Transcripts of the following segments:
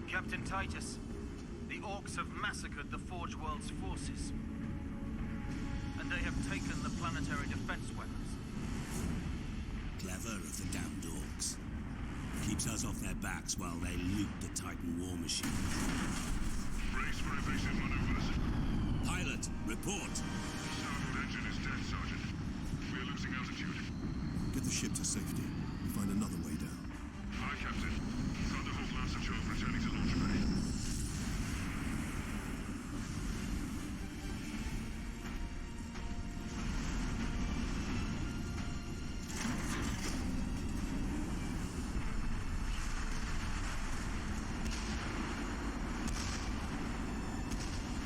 Captain Titus, the Orks have massacred the Forge World's forces, and they have taken the planetary defense weapons. Clever of the damned Orks. Keeps us off their backs while they loot the Titan war machine. Brace for evasive maneuvers. Pilot, report. Starboard engine is dead, Sergeant. We are losing altitude. Get the ship to safety and find another way down. Aye, Captain. Thunderhawk Lancer Choke returning to launch bay.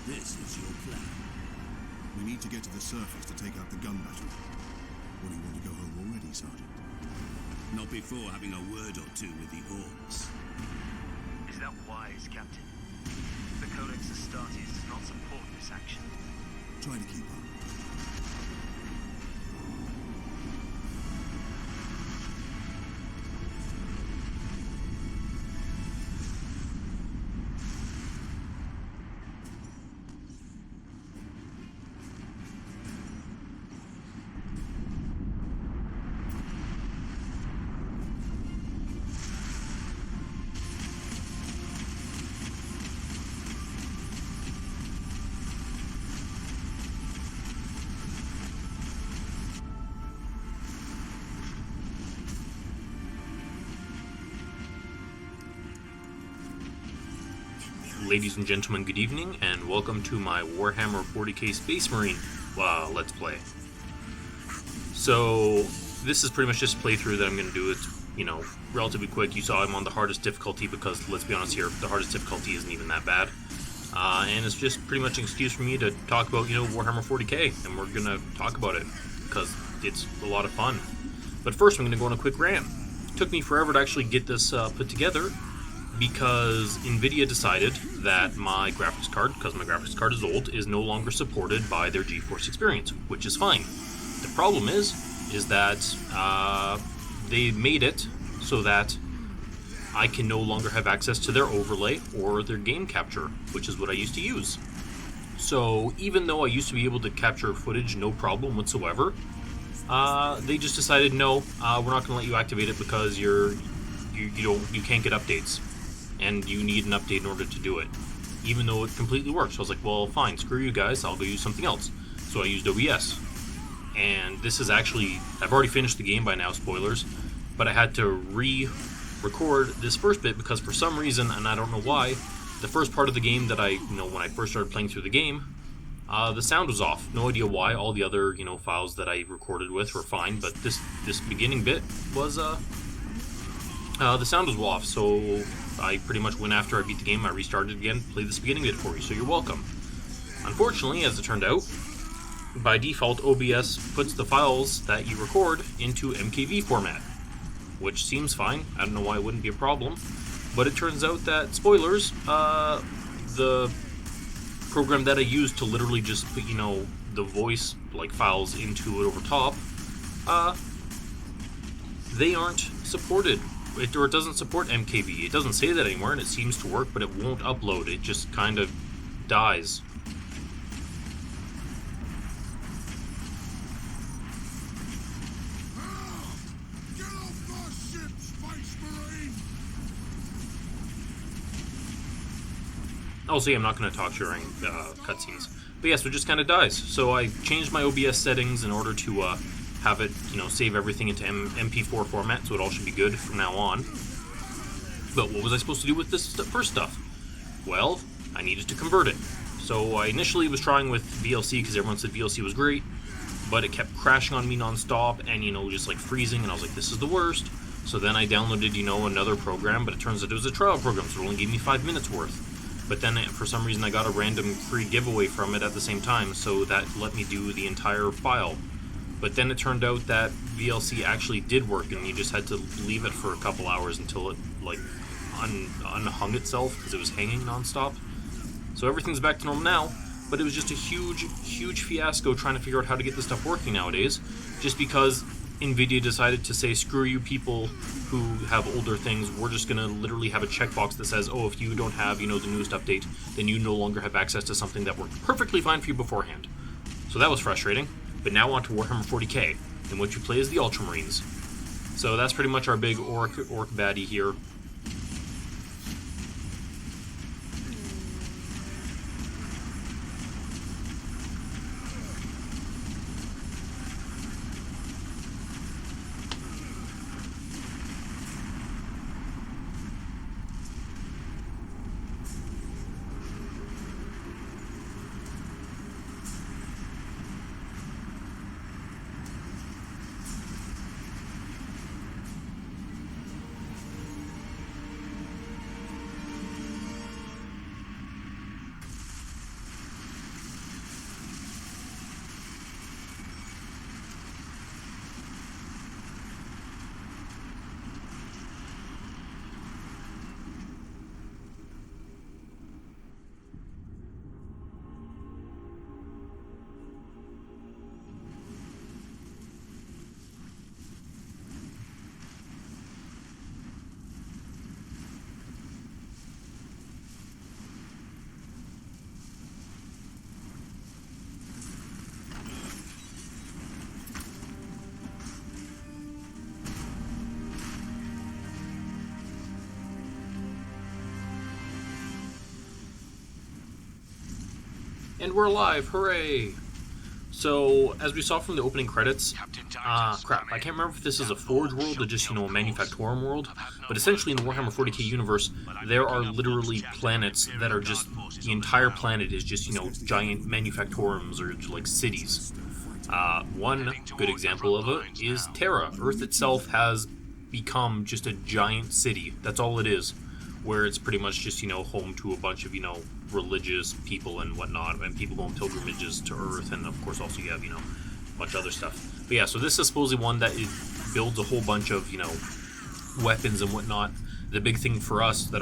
This is your plan. We need to get to the surface to take out the gun battery. Or do you want to go home already, Sergeant? Not before having a word or two with the Orks. Is that wise, Captain? The Codex Astartes does not support this action. Try to keep up. Ladies and gentlemen, good evening, and welcome to my Warhammer 40k Space Marine Let's Play. So, this is pretty much just a playthrough that I'm going to do. It's, relatively quick. You saw I'm on the hardest difficulty because, let's be honest here, the hardest difficulty isn't even that bad. And it's just pretty much an excuse for me to talk about, Warhammer 40k, and we're going to talk about it, because it's a lot of fun. But first, I'm going to go on a quick rant. It took me forever to actually get this put together, because NVIDIA decided that my graphics card, because my graphics card is old, is no longer supported by their GeForce Experience, which is fine. The problem is that they made it so that I can no longer have access to their overlay or their game capture, which is what I used to use. So even though I used to be able to capture footage no problem whatsoever, they just decided, no, we're not going to let you activate it because you can't get updates. And you need an update in order to do it, even though it completely works. So I was like, well, fine, screw you guys, I'll go use something else. So I used OBS. And this is actually, I've already finished the game by now, spoilers, but I had to re-record this first bit because for some reason, and I don't know why, the first part of the game that when I first started playing through the game, the sound was off. No idea why. All the other, files that I recorded with were fine, but this beginning bit was The sound was off, so I pretty much went after I beat the game, I restarted again, played this beginning bit for you, so you're welcome. Unfortunately, as it turned out, by default, OBS puts the files that you record into MKV format, which seems fine. I don't know why it wouldn't be a problem, but it turns out that, spoilers, the program that I used to literally just put, the voice, files into it over top, they aren't supported. It doesn't support MKV. It doesn't say that anymore, and it seems to work, but it won't upload. It just kind of dies. Get off my ship, Space Marine! Also, I'm not going to talk during cutscenes. But yeah, so it just kind of dies. So I changed my OBS settings in order to have it, save everything into MP4 format, so it all should be good from now on. But what was I supposed to do with this first stuff? Well, I needed to convert it. So I initially was trying with VLC because everyone said VLC was great, but it kept crashing on me non-stop and, just freezing, and I was like, this is the worst. So then I downloaded, another program, but it turns out it was a trial program, so it only gave me 5 minutes worth. But then, for some reason, I got a random free giveaway from it at the same time, so that let me do the entire file. But then it turned out that VLC actually did work, and you just had to leave it for a couple hours until it, unhung itself, because it was hanging nonstop. So everything's back to normal now, but it was just a huge, huge fiasco trying to figure out how to get this stuff working nowadays, just because NVIDIA decided to say, screw you people who have older things, we're just going to literally have a checkbox that says, oh, if you don't have, the newest update, then you no longer have access to something that worked perfectly fine for you beforehand. So that was frustrating. But now on to Warhammer 40k, in which you play as the Ultramarines. So that's pretty much our big orc baddie here. And we're alive, hooray! So, as we saw from the opening credits, crap, I can't remember if this is a Forge world or just, a Manufactorum world, but essentially in the Warhammer 40k universe, there are literally planets that are just, the entire planet is just, giant Manufactorums or, cities. One good example of it is Terra. Earth itself has become just a giant city, that's all it is, where it's pretty much just, home to a bunch of, religious people and whatnot, and people go on pilgrimages to Earth, and of course also you have, a bunch of other stuff. But yeah, so this is supposedly one that builds a whole bunch of, weapons and whatnot. The big thing for us that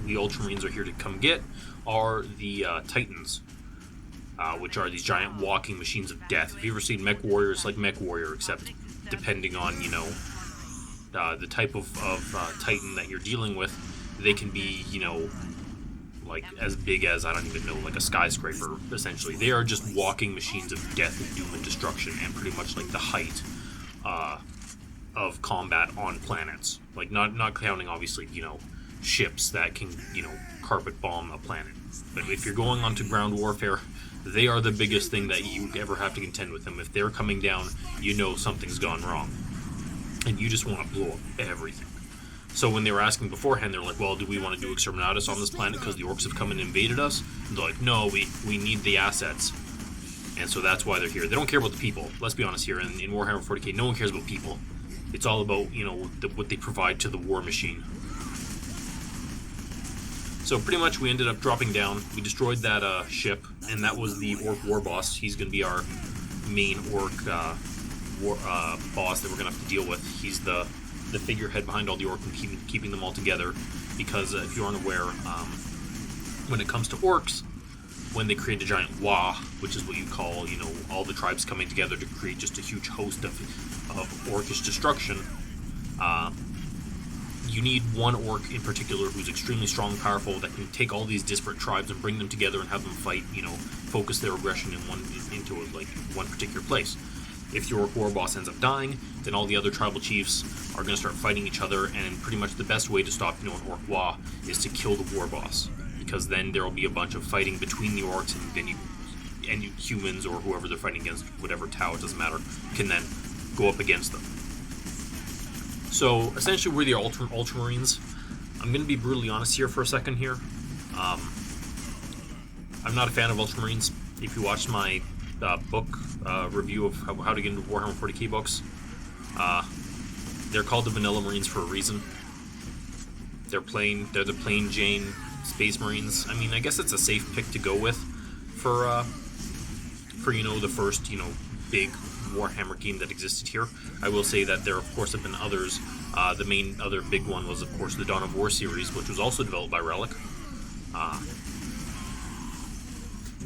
we Ultramarines are here to come get are the Titans, which are these giant walking machines of death. If you've ever seen Mech Warrior, it's like Mech Warrior, except depending on, the type of Titan that you're dealing with, they can be, as big as, I don't even know, like a skyscraper, essentially. They are just walking machines of death and doom and destruction, and pretty much like the height of combat on planets. Like, not counting, obviously, ships that can, carpet bomb a planet. But if you're going onto ground warfare, they are the biggest thing that you ever have to contend with them. If they're coming down, something's gone wrong. And you just want to blow up everything. So when they were asking beforehand, they're like, well, do we want to do Exterminatus on this planet because the Orks have come and invaded us? And they're like, no, we need the assets. And so that's why they're here. They don't care about the people. Let's be honest here. In Warhammer 40k, no one cares about people. It's all about, what they provide to the war machine. So pretty much we ended up dropping down. We destroyed that ship, and that was the Ork war boss. He's going to be our main Ork boss that we're going to have to deal with. He's the figurehead behind all the Ork and keeping them all together. Because if you aren't aware, when it comes to Orks, when they create a giant Wa, which is what you call, all the tribes coming together to create just a huge host of Orkish destruction, you need one Ork in particular who's extremely strong and powerful that can take all these disparate tribes and bring them together and have them fight, focus their aggression into one particular place. If your Ork war boss ends up dying, then all the other tribal chiefs are going to start fighting each other, and pretty much the best way to stop, an Ork Wa is to kill the war boss, because then there will be a bunch of fighting between the Orks, and then you humans or whoever they're fighting against, whatever Tau, it doesn't matter, can then go up against them. So essentially, we're the Ultramarines. I'm going to be brutally honest here for a second here. I'm not a fan of Ultramarines. If you watched my book review of how to get into Warhammer 40k books, they're called the Vanilla Marines for a reason. They're the plain Jane Space Marines. I mean, I guess it's a safe pick to go with for the first big Warhammer game that existed here. I will say that there of course have been others. The main other big one was of course the Dawn of War series, which was also developed by Relic.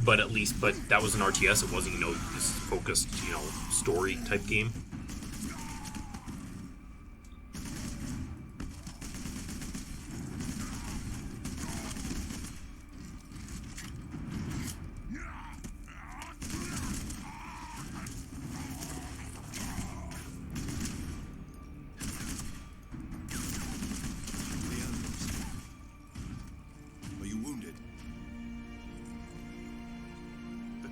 But that was an RTS. It wasn't this focused story type game.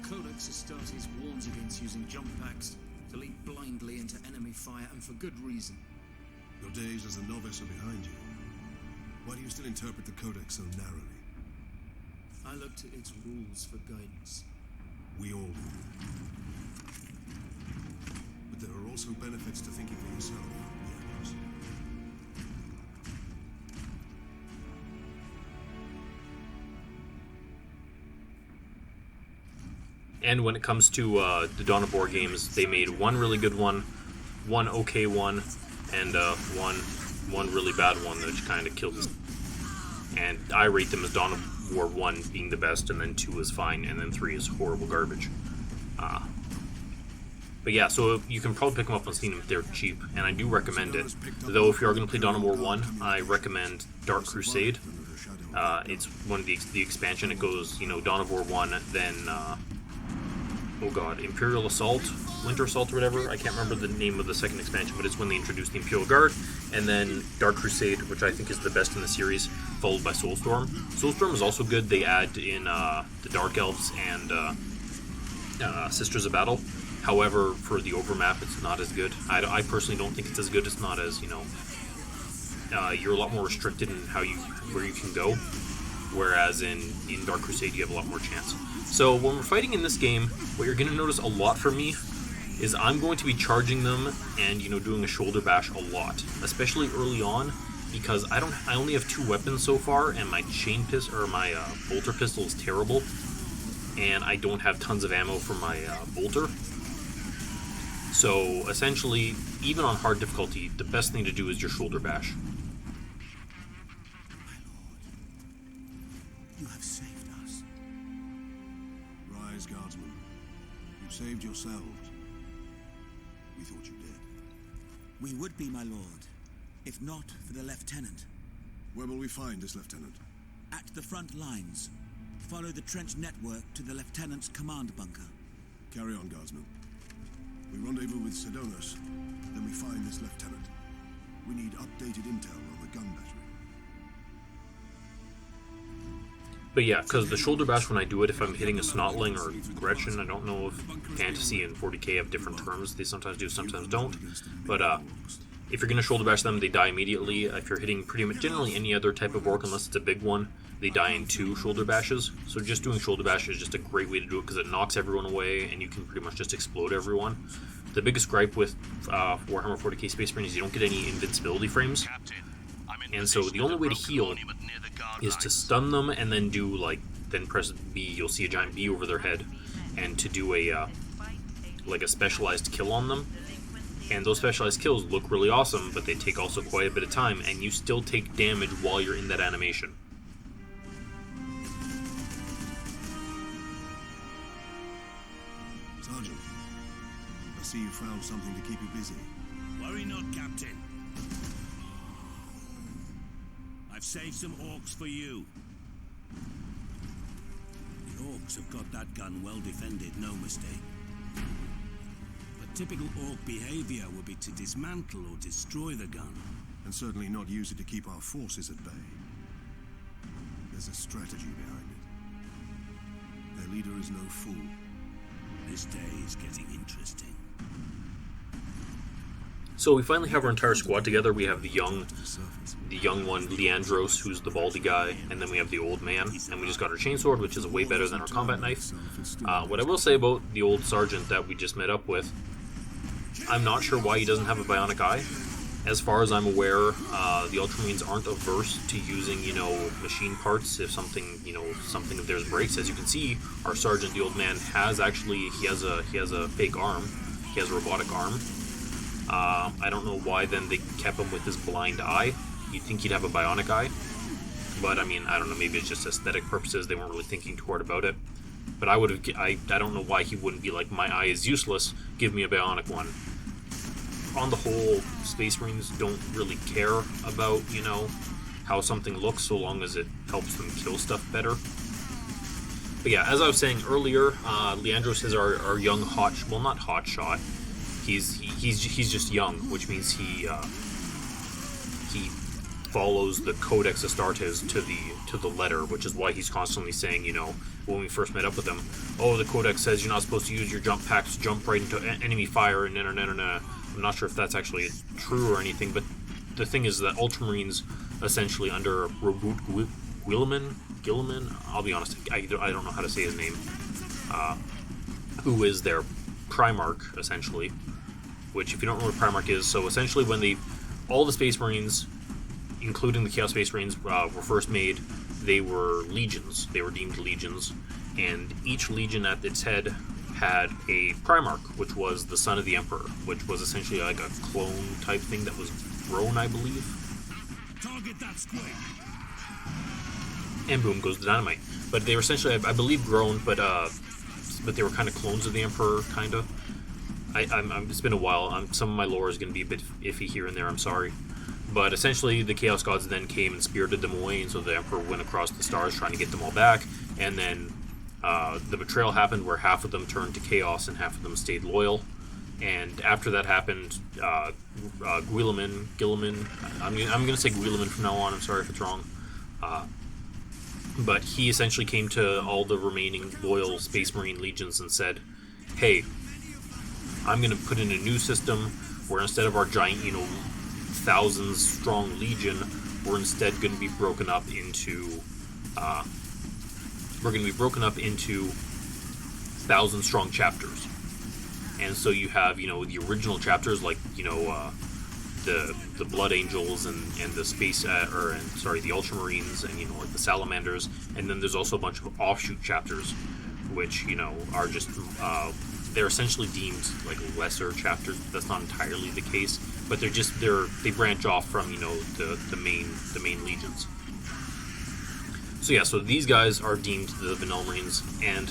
Codex Astartes warns against using jump packs to leap blindly into enemy fire, and for good reason. Your days as a novice are behind you. Why do you still interpret the Codex so narrowly? I look to its rules for guidance. We all do. But there are also benefits to thinking for yourself, yes. And when it comes to the Dawn of War games, they made one really good one okay one, and one really bad one that kind of killed us. And I rate them as Dawn of War 1 being the best, and then 2 is fine, and then 3 is horrible garbage. But yeah, so you can probably pick them up on Steam if they're cheap, and I do recommend it. Though if you are going to play Dawn of War 1, I recommend Dark Crusade. It's one of the expansion. It goes, Dawn of War 1, then Imperial Assault, Winter Assault or whatever. I can't remember the name of the second expansion, but it's when they introduced the Imperial Guard, and then Dark Crusade, which I think is the best in the series, followed by Soulstorm. Soulstorm is also good. They add in the Dark Elves and Sisters of Battle. However, for the overmap, it's not as good. I personally don't think it's as good. It's not as, you're a lot more restricted in where you can go, whereas in Dark Crusade you have a lot more chance. So when we're fighting in this game, what you're going to notice a lot from me is I'm going to be charging them and doing a shoulder bash a lot, especially early on, because I only have 2 weapons so far, and my chain pistol or my bolter pistol is terrible, and I don't have tons of ammo for my bolter. So essentially, even on hard difficulty, the best thing to do is your shoulder bash. You have saved us. Rise, guardsmen. You saved yourselves. We thought you did. We would be, my lord, if not for the lieutenant. Where will we find this lieutenant? At the front lines. Follow the trench network to the lieutenant's command bunker. Carry on, guardsmen. We rendezvous with Sidonis, then we find this lieutenant. We need updated intel on the gun battery. But yeah, because the shoulder bash, when I do it, if I'm hitting a Snotling or Gretchen, I don't know if Fantasy and 40k have different terms. They sometimes do, sometimes don't. But if you're going to shoulder bash them, they die immediately. If you're hitting pretty much generally any other type of Ork, unless it's a big one, they die in 2 shoulder bashes. So just doing shoulder bash is just a great way to do it, because it knocks everyone away, and you can pretty much just explode everyone. the biggest gripe with Warhammer 40k Space Marine is you don't get any invincibility frames. And so the only way to heal is to stun them and then do, like, then press B, you'll see a giant B over their head, and to do a, like a specialized kill on them. And those specialized kills look really awesome, but they take also quite a bit of time, and you still take damage while you're in that animation. Sergeant, I see you found something to keep you busy. Worry not, Captain. I've saved some Orks for you. The Orks have got that gun well defended, no mistake. But typical Ork behavior would be to dismantle or destroy the gun. And certainly not use it to keep our forces at bay. There's a strategy behind it. Their leader is no fool. This day is getting interesting. So we finally have our entire squad together. We have the young one, Leandros, who's the baldy guy, and then we have the old man, and we just got our chainsword, which is way better than our combat knife. What I will say about the old sergeant that we just met up with, I'm not sure why he doesn't have a bionic eye. As far as I'm aware, the Ultramarines aren't averse to using, you know, machine parts if something, you know, something of theirs breaks. As you can see, our sergeant, the old man, has actually, he has a fake arm. He has a robotic arm. I don't know why then they kept him with this blind eye. You'd think he'd have a bionic eye. But, I mean, I don't know, maybe it's just aesthetic purposes. They weren't really thinking too hard about it. But I would have, I don't know why he wouldn't be like, my eye is useless, give me a bionic one. On the whole, Space Marines don't really care about, you know, how something looks so long as it helps them kill stuff better. But yeah, as I was saying earlier, Leandros is our young well, not hotshot. He's just young, which means he follows the Codex Astartes to the letter, which is why he's constantly saying, you know, when we first met up with him, oh, the Codex says you're not supposed to use your jump packs to jump right into enemy fire, and I'm not sure if that's actually true or anything, but the thing is that Ultramarines, essentially under Robert Guilliman, I'll be honest, I don't know how to say his name, who is their Primarch, essentially, which, if you don't know what Primarch is, so essentially when all the Space Marines, including the Chaos Space Marines, were first made, they were legions. They were deemed legions, and each legion at its head had a Primarch, which was the son of the Emperor, which was essentially like a clone type thing that was grown, I believe. Target that squid. And boom goes the dynamite. But they were essentially, I believe, grown, but they were kind of clones of the Emperor, kind of. It's been a while. Some of my lore is going to be a bit iffy here and there. I'm sorry. But essentially, the Chaos Gods then came and spirited them away, and so the Emperor went across the stars trying to get them all back, and then the betrayal happened where half of them turned to Chaos and half of them stayed loyal. And after that happened, Guilliman, I'm going to say Guilliman from now on, I'm sorry if it's wrong, but he essentially came to all the remaining loyal Space Marine legions and said, hey, I'm going to put in a new system where instead of our giant, you know, thousands strong legion, we're instead going to be broken up into 1,000 strong chapters. And so you have, you know, the original chapters, like, you know, the Blood Angels and the the Ultramarines, and, you know, like the Salamanders, and then there's also a bunch of offshoot chapters, which, you know, are just they're essentially deemed like lesser chapters. That's not entirely the case, but they branch off from, you know, the main legions. So yeah, so these guys are deemed the Vanilla Marines, and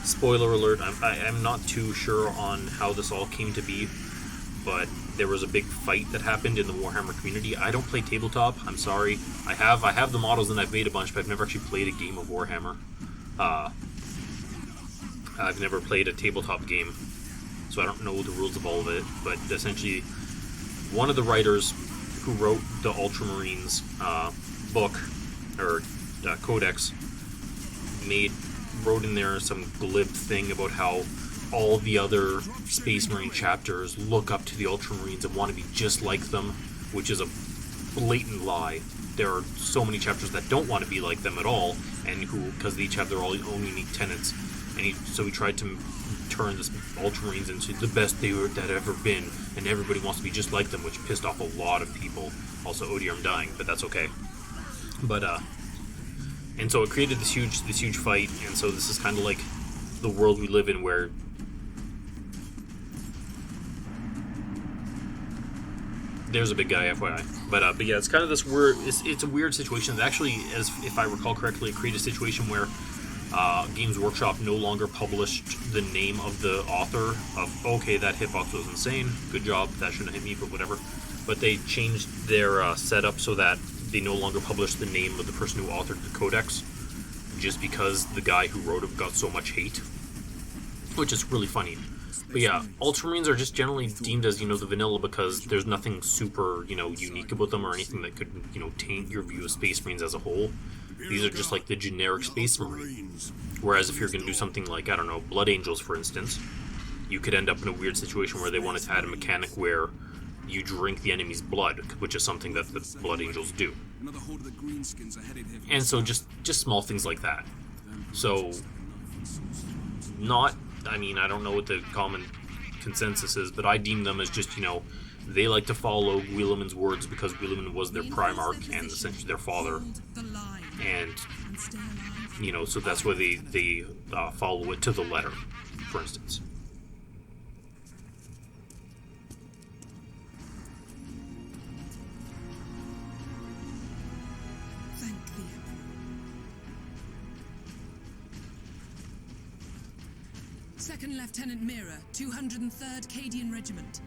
spoiler alert, I'm not too sure on how this all came to be, but there was a big fight that happened in the Warhammer community. I don't play tabletop, I'm sorry. I have the models and I've made a bunch, but I've never actually played a game of Warhammer. I've never played a tabletop game, so I don't know the rules of all of it, but essentially one of the writers who wrote the Ultramarines book, or codex, wrote in there some glib thing about how all the other Space Marine chapters look up to the Ultramarines and want to be just like them, which is a blatant lie. There are so many chapters that don't want to be like them at all, and because they each have their own unique tenets. And so he tried to turned this Ultramarines into the best they were that ever been, and everybody wants to be just like them, which pissed off a lot of people. Also, Odium dying, but that's okay. But and so it created this huge fight, and so this is kind of like the world we live in, where there's a big guy, FYI. But yeah, it's kind of this weird. It's a weird situation that actually, as if I recall correctly, it created a situation where Games Workshop no longer published the name of the author of, okay, that hitbox was insane, good job, that shouldn't hit me, but whatever. But they changed their setup so that they no longer published the name of the person who authored the codex, just because the guy who wrote it got so much hate, which is really funny. But yeah, Ultramarines are just generally deemed as, the vanilla, because there's nothing super, unique about them or anything that could, taint your view of Space Marines as a whole. These are just like the generic Space Marine. Whereas if you're going to do something like, I don't know, Blood Angels, for instance, you could end up in a weird situation where they wanted to add a mechanic where you drink the enemy's blood, which is something that the Blood Angels do. And so just small things like that. So, I don't know what the common consensus is, but I deem them as just, they like to follow Guilliman's words because Guilliman was their Primarch and essentially their father. And, so that's why they follow it to the letter, for instance. Second Lieutenant Mira, 203rd Cadian Regiment.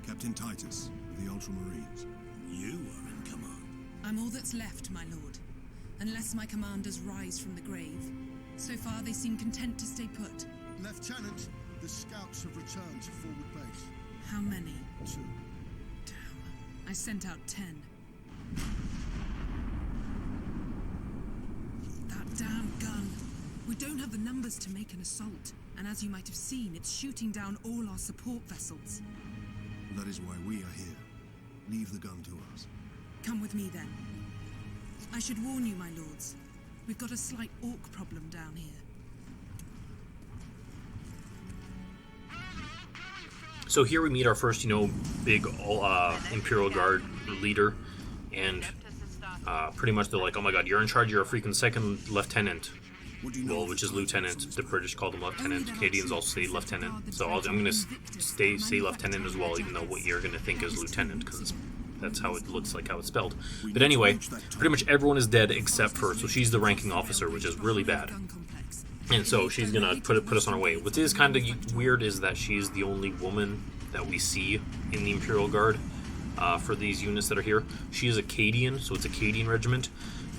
Captain Titus, of the Ultramarines. You are in command. I'm all that's left, my lord. Unless my commanders rise from the grave. So far, they seem content to stay put. Lieutenant, the scouts have returned to forward base. How many? 2. Damn. I sent out 10. That damn gun. We don't have the numbers to make an assault. And as you might have seen, it's shooting down all our support vessels. That is why we are here. Leave the gun to us. Come with me, then. I should warn you, my lords. We've got a slight orc problem down here. So here we meet our first, big Imperial Guard leader, and pretty much they're like, oh my god, you're in charge, you're a freaking second lieutenant. Well, which is lieutenant. The British call them lieutenant. Canadians also say lieutenant. So I'm going to say lieutenant as well, even though what you're going to think is lieutenant, because that's how it looks like, how it's spelled. But anyway, pretty much everyone is dead except for, so she's the ranking officer, which is really bad. And so she's going to put us on our way. What is kind of weird is that she's the only woman that we see in the Imperial Guard for these units that are here. She is a Cadian, so it's a Cadian regiment.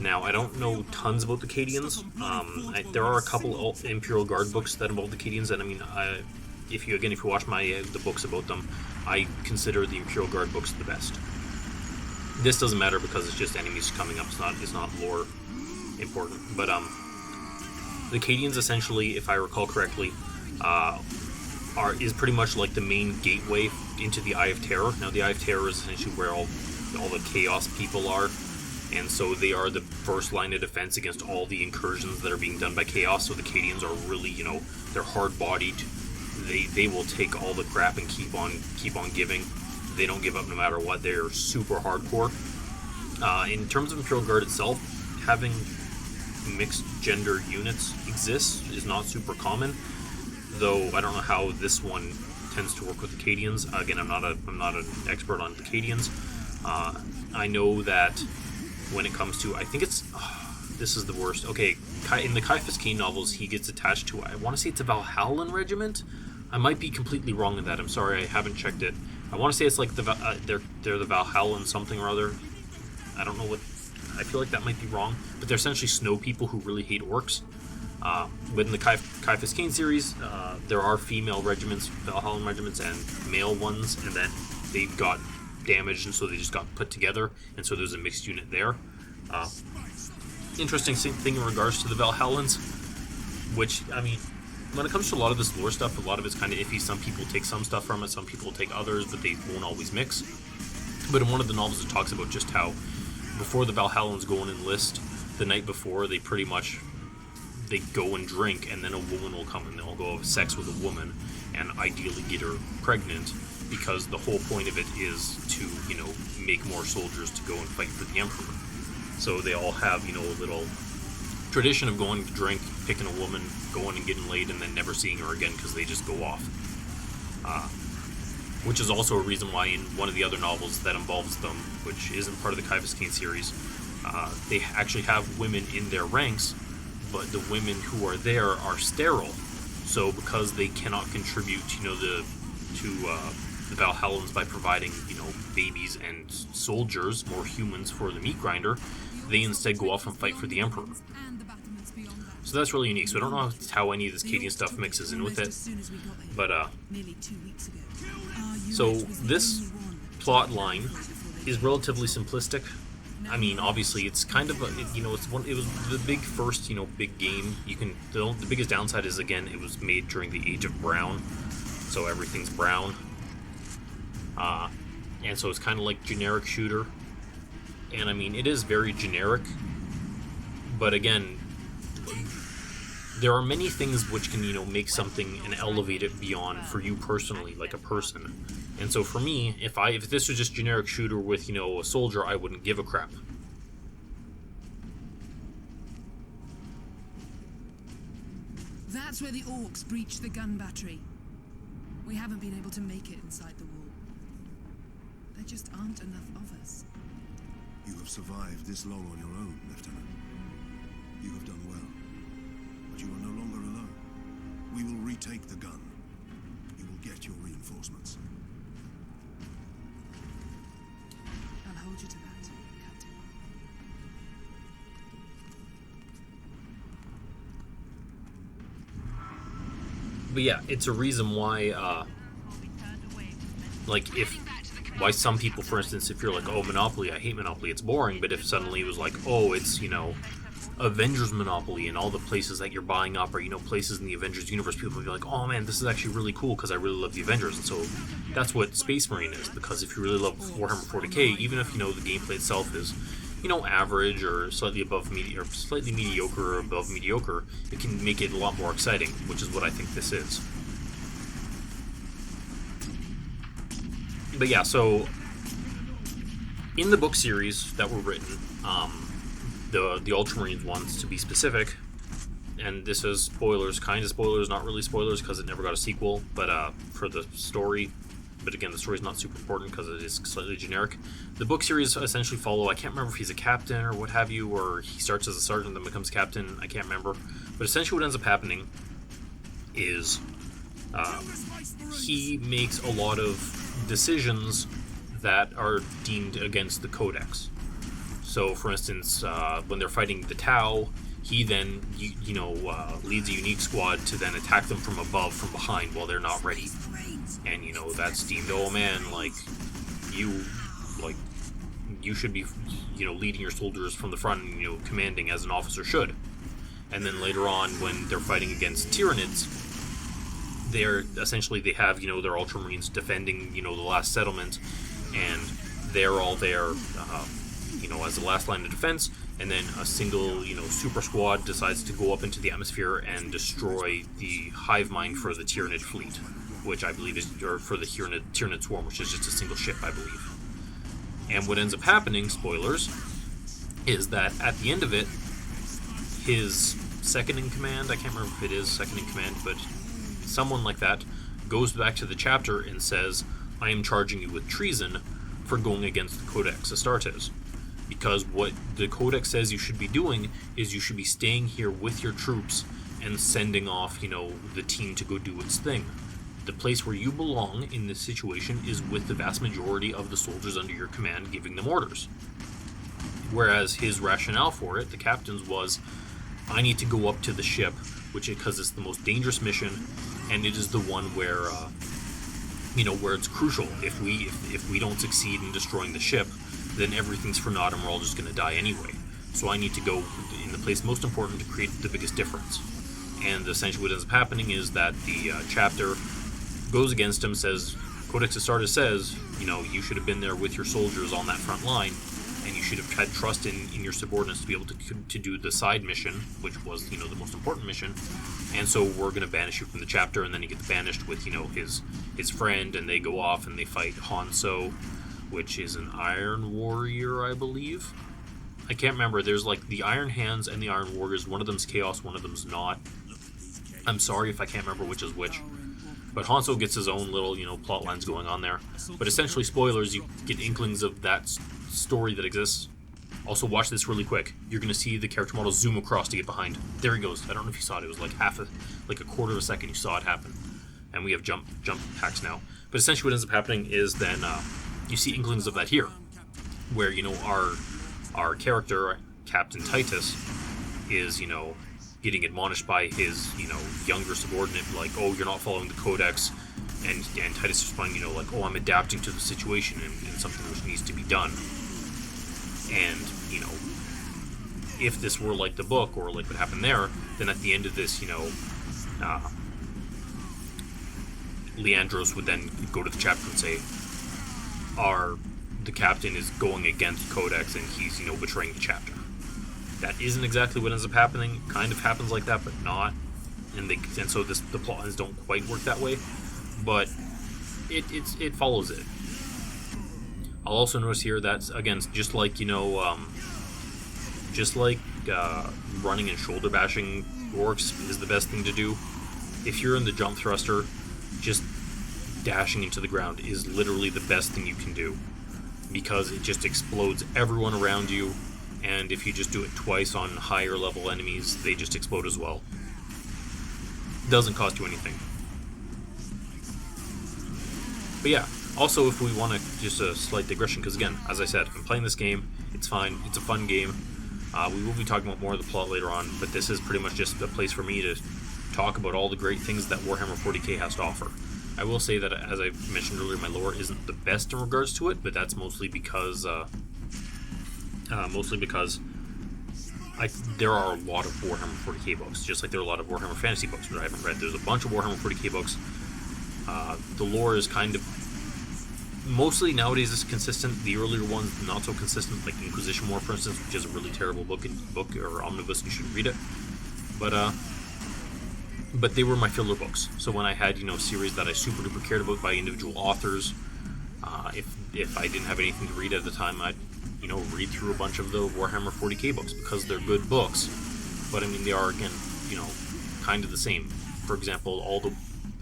Now, I don't know tons about the Cadians. There are a couple Imperial Guard books that involve the Cadians, and if you watch the books about them, I consider the Imperial Guard books the best. This doesn't matter because it's just enemies coming up. It's not lore important. But the Cadians, essentially, if I recall correctly, is pretty much like the main gateway into the Eye of Terror. Now, the Eye of Terror is essentially where all the Chaos people are. And so they are the first line of defense against all the incursions that are being done by Chaos. So the Cadians are really, they're hard-bodied. They will take all the crap and keep on giving. They don't give up no matter what. They're super hardcore. In terms of Imperial Guard itself, having mixed gender units exists is not super common. Though I don't know how this one tends to work with the Cadians. Again, I'm not an expert on the Cadians. I know that when it comes to, I think it's, this is the worst. Okay, in the Caiaphas Cain novels, he gets attached to, I want to say it's a Valhallan regiment. I might be completely wrong in that. I'm sorry, I haven't checked it. I want to say it's like they're the Valhallan something or other. I don't know what. I feel like that might be wrong, but they're essentially snow people who really hate orcs. But in the Caiaphas Cain series, there are female regiments, Valhallan regiments, and male ones, and then they got damaged, and so they just got put together, and so there's a mixed unit there. Interesting thing in regards to the Valhallans, which, I mean, when it comes to a lot of this lore stuff, a lot of it's kind of iffy. Some people take some stuff from it, some people take others, but they won't always mix. But in one of the novels, it talks about just how before the Valhallans go and enlist, the night before, they they go and drink, and then a woman will come and they'll go have sex with a woman and ideally get her pregnant, because the whole point of it is to, you know, make more soldiers to go and fight for the Emperor. So they all have, you know, a little tradition of going to drink, picking a woman, going and getting laid, and then never seeing her again because they just go off. Which is also a reason why in one of the other novels that involves them, which isn't part of the Kivas Kane series, they actually have women in their ranks, but the women who are there are sterile. So because they cannot contribute, you know, to the Valhallans by providing, you know, babies and soldiers, more humans for the meat grinder, they instead go off and fight for the Emperor. So that's really unique. So I don't know how any of this Cadian stuff mixes in with it, but so this plot line is relatively simplistic. I mean, obviously, it's kind of a, you know, it was the big first, you know, big game. The biggest downside is, again, it was made during the Age of Brown, so everything's brown, and so it's kind of like generic shooter. And I mean, it is very generic, but again, there are many things which can, you know, make something and elevate it beyond for you personally, like a person. And so for me, if this was just generic shooter with, you know, a soldier, I wouldn't give a crap. That's where the Orks breached the gun battery. We haven't been able to make it inside the wall. There just aren't enough of us. You have survived this long on your own, Lieutenant. You have done well. But you are no longer alone. We will retake the gun. You will get your reinforcements. I'll hold you to that, Captain. But yeah, it's a reason why, like, why some people, for instance, if you're like, oh, Monopoly, I hate Monopoly, it's boring, but if suddenly it was like, oh, it's, you know, Avengers Monopoly, and all the places that you're buying up are, you know, places in the Avengers universe, people will be like, oh man, this is actually really cool because I really love the Avengers. And so that's what Space Marine is, because if you really love Warhammer 40k, even if, you know, the gameplay itself is, you know, average or slightly above or slightly mediocre or above mediocre, it can make it a lot more exciting, which is what I think this is. But yeah, so in the book series that were written, the Ultramarines ones, to be specific, and this is spoilers, kind of spoilers, not really spoilers because it never got a sequel, but for the story, but again, the story's not super important because it is slightly generic. The book series essentially follow, I can't remember if he's a captain or what have you, or he starts as a sergeant then becomes captain, I can't remember, but essentially what ends up happening is he makes a lot of decisions that are deemed against the Codex. So, for instance, when they're fighting the Tau, he then, leads a unique squad to then attack them from above, from behind, while they're not ready. And, you know, that's deemed, oh man, like, you should be, you know, leading your soldiers from the front and, you know, commanding as an officer should. And then later on, when they're fighting against Tyranids, they have, you know, their Ultramarines defending, you know, the last settlement, and they're all there, you know, as the last line of defense, and then a single, you know, super squad decides to go up into the atmosphere and destroy the hive mind for the Tyranid fleet, which I believe is, or for the Tyranid swarm, which is just a single ship, I believe. And what ends up happening, spoilers, is that at the end of it, his second in command, I can't remember if it is second in command, but someone like that goes back to the chapter and says, I am charging you with treason for going against the Codex Astartes. Because what the Codex says you should be doing is you should be staying here with your troops and sending off, you know, the team to go do its thing. The place where you belong in this situation is with the vast majority of the soldiers under your command giving them orders. Whereas his rationale for it, the captain's, was, I need to go up to the ship, because it's the most dangerous mission, and it is the one where, you know, where it's crucial. If we don't succeed in destroying the ship, then everything's for naught and we're all just going to die anyway. So I need to go in the place most important to create the biggest difference. And essentially what ends up happening is that the chapter goes against him, says, Codex Astartes says, you know, you should have been there with your soldiers on that front line, and you should have had trust in your subordinates to be able to do the side mission, which was, you know, the most important mission. And so we're going to banish you from the chapter, and then he gets banished with, you know, his friend, and they go off and they fight Hanso, which is an Iron Warrior, I believe. I can't remember. There's like the Iron Hands and the Iron Warriors. One of them's Chaos, one of them's not. I'm sorry if I can't remember which is which. But Hanso gets his own little, you know, plot lines going on there. But essentially, spoilers, you get inklings of that story that exists. Also, watch this really quick. You're going to see the character model zoom across to get behind. There he goes. I don't know if you saw it. It was like a quarter of a second you saw it happen. And we have jump packs now. But essentially what ends up happening is then you see inklings of that here. Where, you know, our character, Captain Titus, is, you know, getting admonished by his, you know, younger subordinate, like, oh, you're not following the codex, and Titus is responding, you know, like, oh, I'm adapting to the situation and something which needs to be done. And, you know, if this were like the book, or like what happened there, then at the end of this, you know, Leandros would then go to the chapter and say, the captain is going against codex, and he's, you know, betraying the chapter. That isn't exactly what ends up happening. Kind of happens like that, but not. And so the plot lines don't quite work that way. But it follows it. I'll also notice here that, again, just like, you know, running and shoulder bashing Orks is the best thing to do. If you're in the jump thruster, just dashing into the ground is literally the best thing you can do, because it just explodes everyone around you. And if you just do it twice on higher level enemies, they just explode as well. Doesn't cost you anything. But yeah, also if we want to, just a slight digression, because again, as I said, I'm playing this game, it's fine, it's a fun game. We will be talking about more of the plot later on, but this is pretty much just a place for me to talk about all the great things that Warhammer 40k has to offer. I will say that, as I mentioned earlier, my lore isn't the best in regards to it, but that's mostly because there are a lot of Warhammer 40k books, just like there are a lot of Warhammer fantasy books that I haven't read. There's a bunch of Warhammer 40k books. The lore is kind of, mostly nowadays is consistent. The earlier ones, not so consistent, like Inquisition War, for instance, which is a really terrible book or omnibus, you shouldn't read it. But they were my filler books. So when I had, you know, series that I super duper cared about by individual authors, if I didn't have anything to read at the time, I'd, you know, read through a bunch of the Warhammer 40k books, because they're good books. But I mean, they are, again, you know, kind of the same. For example, all the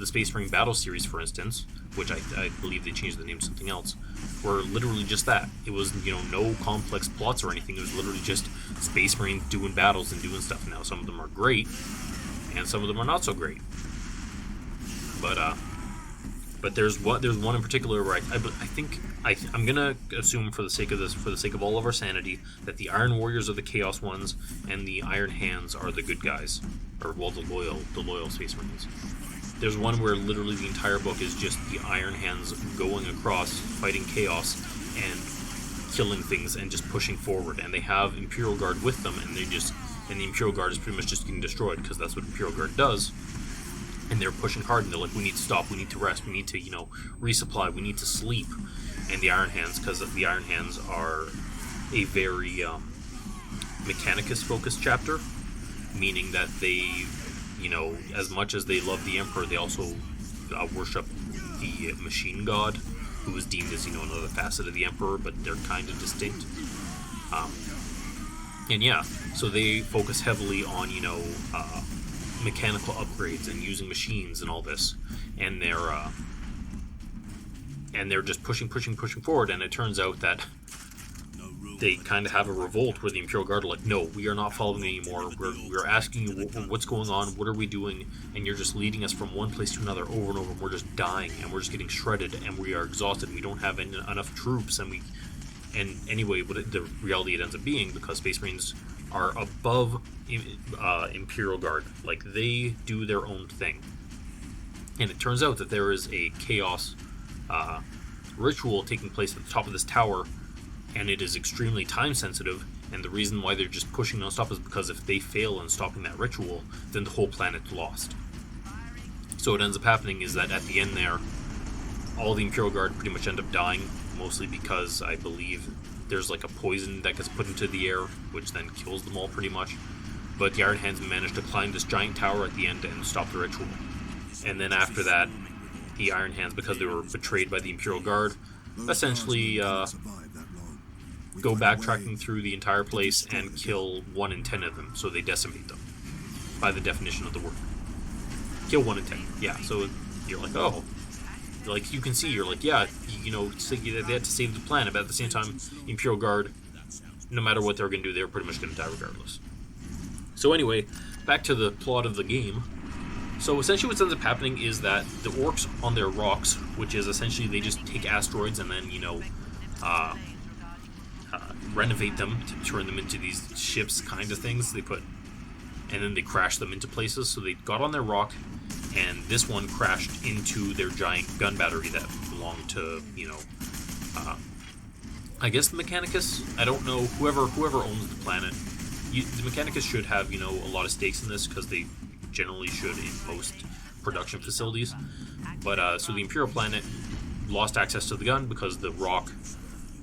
Space Marine Battle series, for instance, which I believe they changed the name to something else, were literally just that. It was, you know, no complex plots or anything. It was literally just Space Marines doing battles and doing stuff. Now, some of them are great, and some of them are not so great. But there's one in particular where I'm gonna assume, for the sake of this, for the sake of all of our sanity, that the Iron Warriors are the Chaos ones and the Iron Hands are the good guys, or, well, the loyal Space Marines. There's one where literally the entire book is just the Iron Hands going across, fighting Chaos and killing things and just pushing forward, and they have Imperial Guard with them, and the Imperial Guard is pretty much just getting destroyed, because that's what Imperial Guard does. And they're pushing hard, and they're like, we need to stop, we need to rest, we need to, you know, resupply, we need to sleep. And the Iron Hands, because the Iron Hands are a very Mechanicus-focused chapter, meaning that they, you know, as much as they love the Emperor, they also worship the Machine God, who is deemed as, you know, another facet of the Emperor, but they're kind of distinct. And yeah, so they focus heavily on, you know, mechanical upgrades and using machines and all this, and they're just pushing forward. And it turns out that they kind of have a revolt where the Imperial Guard are like, no, we are not following anymore. We're asking you what's going on, what are we doing, and you're just leading us from one place to another over and over, and we're just dying, and we're just getting shredded, and we are exhausted, and we don't have enough troops, and anyway, the reality it ends up being, because Space Marines are above Imperial Guard, like, they do their own thing. And it turns out that there is a Chaos ritual taking place at the top of this tower, and it is extremely time sensitive, and the reason why they're just pushing non-stop is because if they fail in stopping that ritual, then the whole planet's lost. So what ends up happening is that at the end there, all the Imperial Guard pretty much end up dying, mostly because I believe there's like a poison that gets put into the air, which then kills them all pretty much. But the Iron Hands managed to climb this giant tower at the end and stop the ritual. And then after that, the Iron Hands, because they were betrayed by the Imperial Guard, essentially go backtracking through the entire place and kill 1 in 10 of them, so they decimate them, by the definition of the word. Kill 1 in 10, yeah, so you're like, oh. Like, you can see, you're like, yeah, you know, they had to save the planet, but at the same time, Imperial Guard, no matter what they're going to do, they're pretty much going to die regardless. So anyway, back to the plot of the game. So essentially what ends up happening is that the Orks on their rocks, which is essentially they just take asteroids and then, you know, renovate them to turn them into these ships kind of things. They put, and then they crash them into places. So they got on their rock, and this one crashed into their giant gun battery that belonged to, you know, I guess the Mechanicus. I don't know, whoever owns the planet. The Mechanicus should have, you know, a lot of stakes in this, because they generally should in post-production facilities. But so the Imperial planet lost access to the gun because the rock,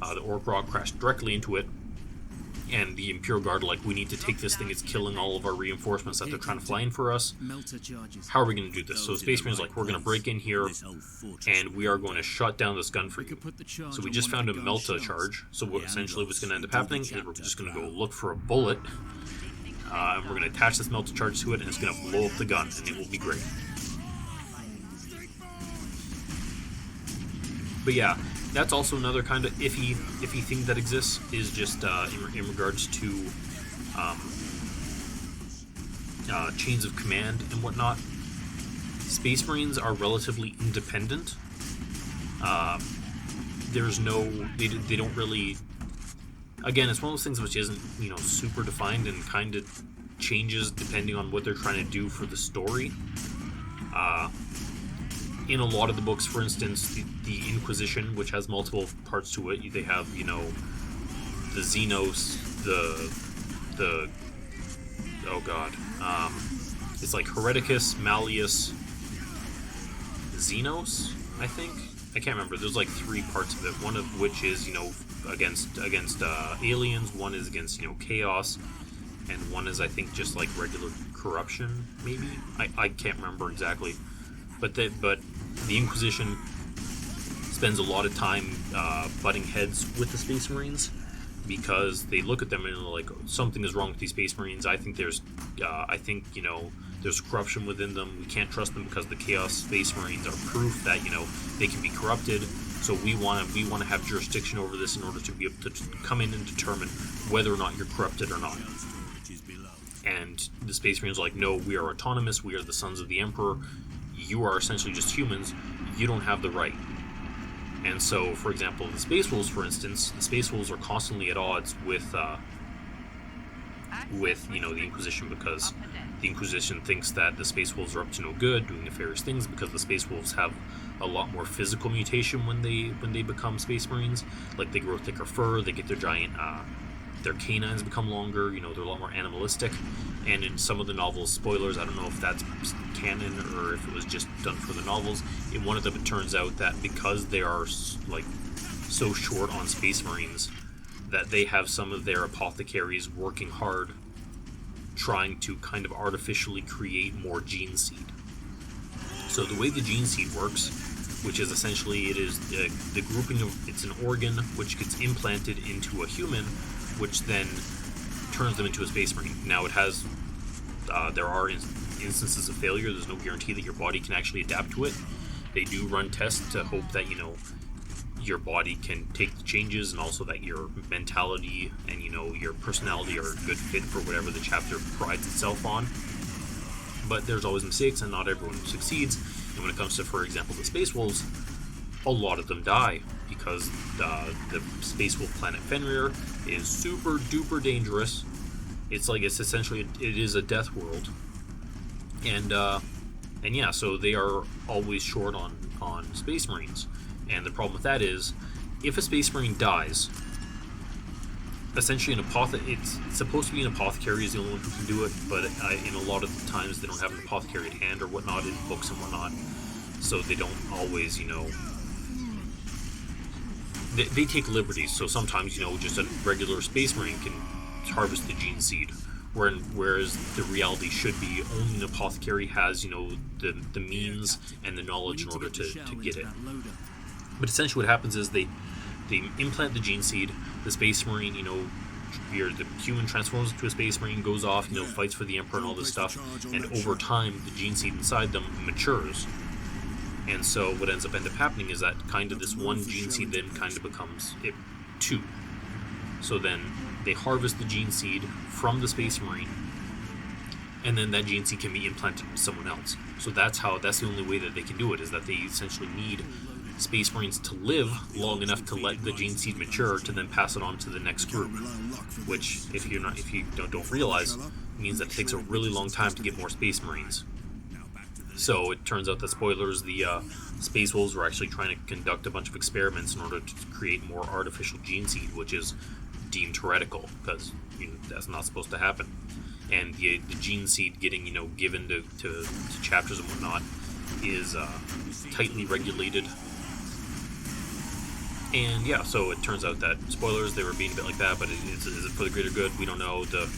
the Ork rock, crashed directly into it. And the Imperial Guard are like, we need to take this thing, it's killing all of our reinforcements that they're trying to fly in for us. How are we going to do this? So Space Marine's like, we're going to break in here, and we are going to shut down this gun for you. So we just found a Melta charge, so what essentially what's going to end up happening is we're just going to go look for a bullet, and we're going to attach this Melta charge to it, and it's going to blow up the gun, and it will be great. But yeah, that's also another kind of iffy thing that exists, is just in regards to chains of command and whatnot. Space Marines are relatively independent. There's no, they don't really, again, it's one of those things which isn't, you know, super defined and kind of changes depending on what they're trying to do for the story. In a lot of the books, for instance, the Inquisition, which has multiple parts to it, they have, you know, the Xenos, the oh god, it's like Hereticus, Malleus, Xenos, I think? I can't remember. There's like 3 parts of it, one of which is, you know, against aliens, one is against, you know, chaos, and one is, I think, just like regular corruption, maybe? I can't remember exactly. But the Inquisition spends a lot of time butting heads with the Space Marines, because they look at them and they're like, something is wrong with these Space Marines. I think you know, there's corruption within them. We can't trust them because the Chaos Space Marines are proof that, you know, they can be corrupted. So we want to have jurisdiction over this in order to be able to come in and determine whether or not you're corrupted or not. And the Space Marines are like, no, we are autonomous. We are the sons of the Emperor. You are essentially just humans. You don't have the right. And so, for example, the Space Wolves, for instance, the Space Wolves are constantly at odds with you know, the Inquisition, because the Inquisition thinks that the Space Wolves are up to no good, doing nefarious things, because the Space Wolves have a lot more physical mutation when they become Space Marines. Like, they grow thicker fur, they get their giant their canines become longer, you know, they're a lot more animalistic. And in some of the novels, spoilers, I don't know if that's canon or if it was just done for the novels, in one of them it turns out that because they are, like, so short on Space Marines, that they have some of their apothecaries working hard trying to kind of artificially create more gene seed. So the way the gene seed works, which is essentially, it is the grouping of, it's an organ which gets implanted into a human, which then turns them into a Space Marine. Now it has, there are instances of failure. There's no guarantee that your body can actually adapt to it. They do run tests to hope that, you know, your body can take the changes, and also that your mentality and, you know, your personality are a good fit for whatever the chapter prides itself on. But there's always mistakes, and not everyone succeeds. And when it comes to, for example, the Space Wolves, a lot of them die, because the Space Wolf planet Fenrir is super duper dangerous. It's essentially, it is a death world. And yeah, so they are always short on Space Marines. And the problem with that is, if a Space Marine dies, essentially it's supposed to be an apothecary is the only one who can do it, but in a lot of the times they don't have an apothecary at hand or whatnot in books and whatnot, so they don't always, you know, they take liberties. So sometimes, you know, just a regular Space Marine can harvest the gene seed, whereas the reality should be only an apothecary has, you know, the means and the knowledge in order to get it. But essentially what happens is they implant the gene seed, the Space Marine, you know, the human transforms into a Space Marine, goes off, you know, fights for the Emperor and all this stuff, and over time the gene seed inside them matures. And so what ends up happening is that kind of this one gene seed then kind of becomes two. So then they harvest the gene seed from the Space Marine, and then that gene seed can be implanted into someone else. So that's the only way that they can do it, is that they essentially need Space Marines to live long enough to let the gene seed mature to then pass it on to the next group, which if you don't realize means that it takes a really long time to get more Space Marines. So it turns out that, spoilers, the Space Wolves were actually trying to conduct a bunch of experiments in order to create more artificial gene seed, which is deemed heretical, because, you know, that's not supposed to happen. And the gene seed getting, you know, given to chapters and whatnot is tightly regulated. And yeah, so it turns out that, spoilers, they were being a bit like that, but is it for the greater good? We don't know. The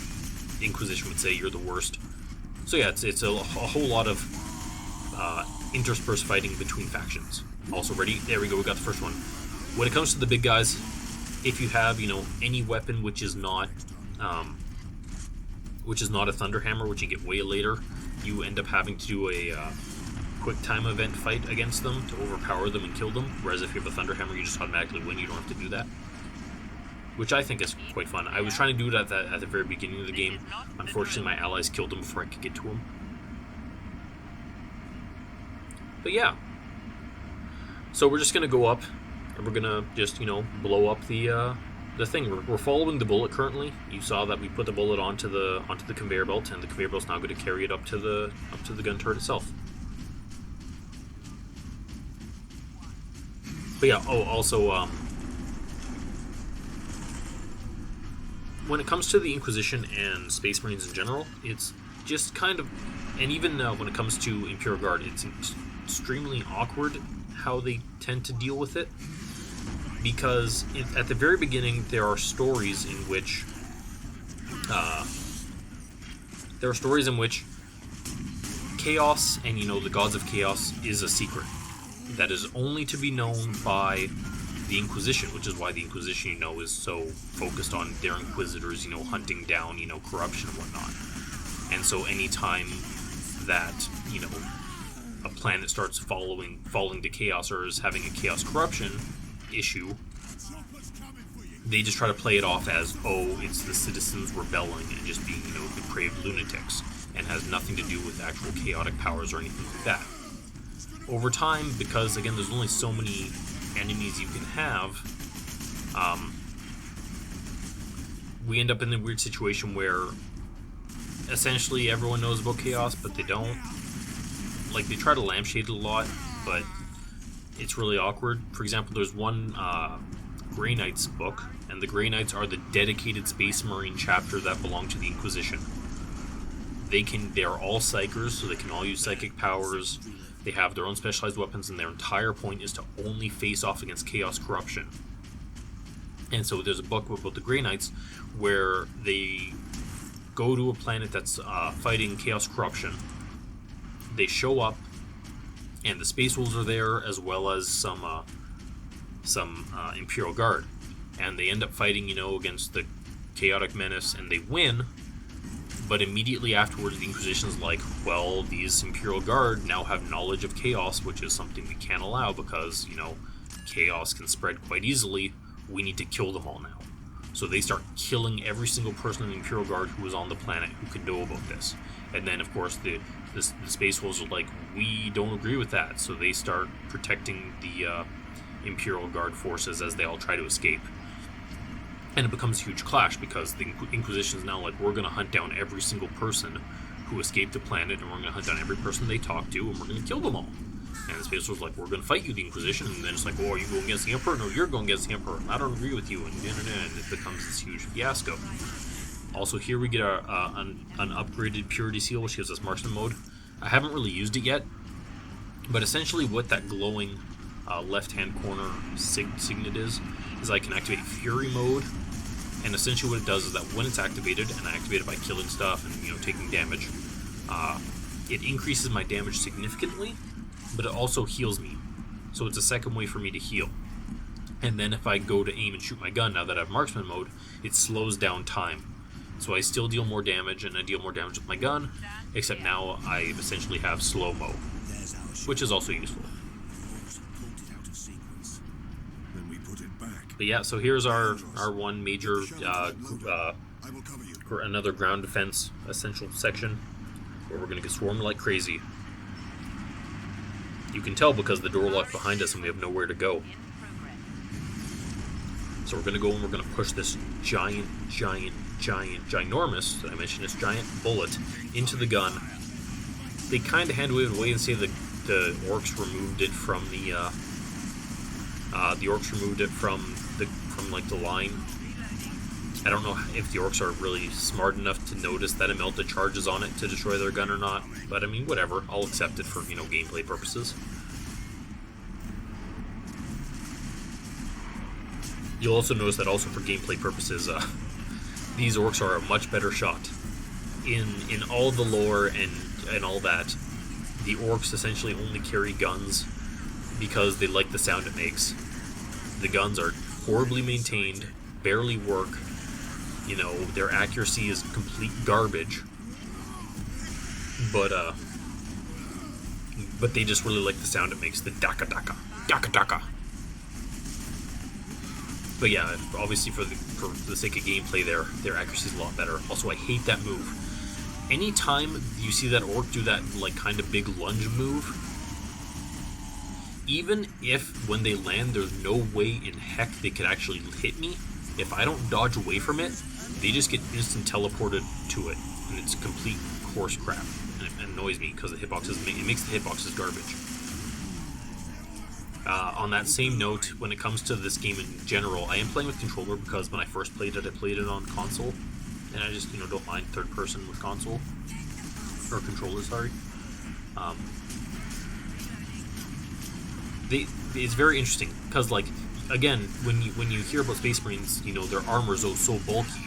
Inquisition would say you're the worst. So yeah, it's a whole lot of interspersed fighting between factions. Also ready? There we go, we got the first one. When it comes to the big guys, if you have, you know, any weapon which is not a Thunderhammer, which you get way later, you end up having to do a quick time event fight against them to overpower them and kill them, whereas if you have a Thunderhammer, you just automatically win, you don't have to do that. Which I think is quite fun. I was trying to do it at the very beginning of the game. Unfortunately, my allies killed him before I could get to him. But yeah. So we're just going to go up, and we're going to just, you know, blow up the thing. We're following the bullet currently. You saw that we put the bullet onto the conveyor belt, and the conveyor belt's now going to carry it up to the gun turret itself. But yeah, also, when it comes to the Inquisition and Space Marines in general, it's just kind of, and even when it comes to Imperial Guard, it's extremely awkward how they tend to deal with it, because at the very beginning there are stories in which chaos and, you know, the gods of chaos is a secret that is only to be known by the Inquisition, which is why the Inquisition, you know, is so focused on their inquisitors, you know, hunting down, you know, corruption and whatnot. And so anytime that, you know, a planet starts falling to chaos or is having a chaos corruption issue, they just try to play it off as, oh, it's the citizens rebelling and just being, you know, depraved lunatics, and has nothing to do with actual chaotic powers or anything like that. Over time, because, again, there's only so many enemies you can have, we end up in the weird situation where essentially everyone knows about chaos, but they don't. Like, they try to lampshade it a lot, but it's really awkward. For example, there's one Grey Knights book, and the Grey Knights are the dedicated Space Marine chapter that belong to the Inquisition. They are all psychers, so they can all use psychic powers. They have their own specialized weapons, and their entire point is to only face off against chaos corruption. And so there's a book about the Grey Knights where they go to a planet that's fighting chaos corruption. They show up, and the Space Wolves are there, as well as some Imperial Guard. And they end up fighting, you know, against the chaotic menace, and they win. But immediately afterwards, the Inquisition's like, well, these Imperial Guard now have knowledge of chaos, which is something we can't allow because, you know, chaos can spread quite easily. We need to kill them all now. So they start killing every single person in the Imperial Guard who was on the planet who could know about this. And then, of course, the Space Wolves are like, we don't agree with that. So they start protecting the Imperial Guard forces as they all try to escape. And it becomes a huge clash because the Inquisition is now like, we're going to hunt down every single person who escaped the planet, and we're going to hunt down every person they talk to, and we're going to kill them all. And the Space Wolves like, we're going to fight you, the Inquisition. And then it's like, oh, are you going against the Emperor? No, you're going against the Emperor. I don't agree with you. And it becomes this huge fiasco. Also, here we get an upgraded Purity Seal, which gives us Marksman mode. I haven't really used it yet, but essentially what that glowing left-hand corner signet is I can activate Fury mode, and essentially what it does is that when it's activated, and I activate it by killing stuff and, you know, taking damage, it increases my damage significantly, but it also heals me. So it's a second way for me to heal. And then if I go to aim and shoot my gun, now that I have marksman mode, it slows down time. So I still deal more damage, and I deal more damage with my gun, except now I essentially have slow-mo, which is also useful. Then we put it back. But yeah, so here's our one major, I will cover you. another ground defense essential section, where we're going to get swarmed like crazy. You can tell because the door locked behind us and we have nowhere to go. So we're going to go and we're going to push this ginormous, did I mention this giant bullet, into the gun. They kind of hand wave it away and say that the orcs removed it from the like the line. I don't know if the orcs are really smart enough to notice that amount of charges on it to destroy their gun or not, but I mean, whatever, I'll accept it for, you know, gameplay purposes. You'll also notice that also for gameplay purposes, these orcs are a much better shot. In all the lore and all that, the orcs essentially only carry guns because they like the sound it makes. The guns are horribly maintained, barely work, you know, their accuracy is complete garbage. But they just really like the sound it makes, the daka daka, daka daka. But yeah, obviously for the sake of gameplay, their accuracy is a lot better. Also, I hate that move. Anytime you see that orc do that like kind of big lunge move, even if when they land there's no way in heck they could actually hit me, if I don't dodge away from it, they just get instant teleported to it, and it's complete coarse crap, and it annoys me because the hitboxes it makes the hitboxes garbage. On that same note, when it comes to this game in general, I am playing with controller because when I first played it, I played it on console, and I just, you know, don't mind third person with console or controller. Sorry. It's very interesting because, like, again, when you hear about Space Marines, you know, their armor is so bulky,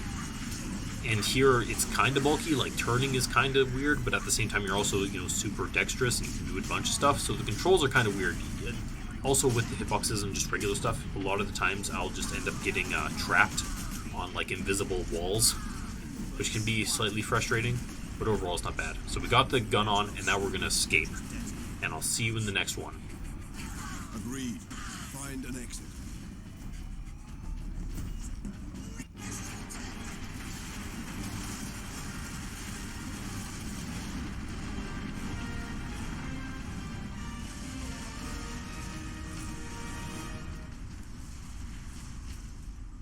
and here it's kind of bulky. Like, turning is kind of weird, but at the same time, you're also, you know, super dexterous and you can do a bunch of stuff. So the controls are kind of weird. Also, with the hitboxes and just regular stuff, a lot of the times I'll just end up getting trapped on like invisible walls, which can be slightly frustrating, but overall it's not bad. So we got the gun on, and now we're gonna escape. And I'll see you in the next one. Agreed. Find an exit.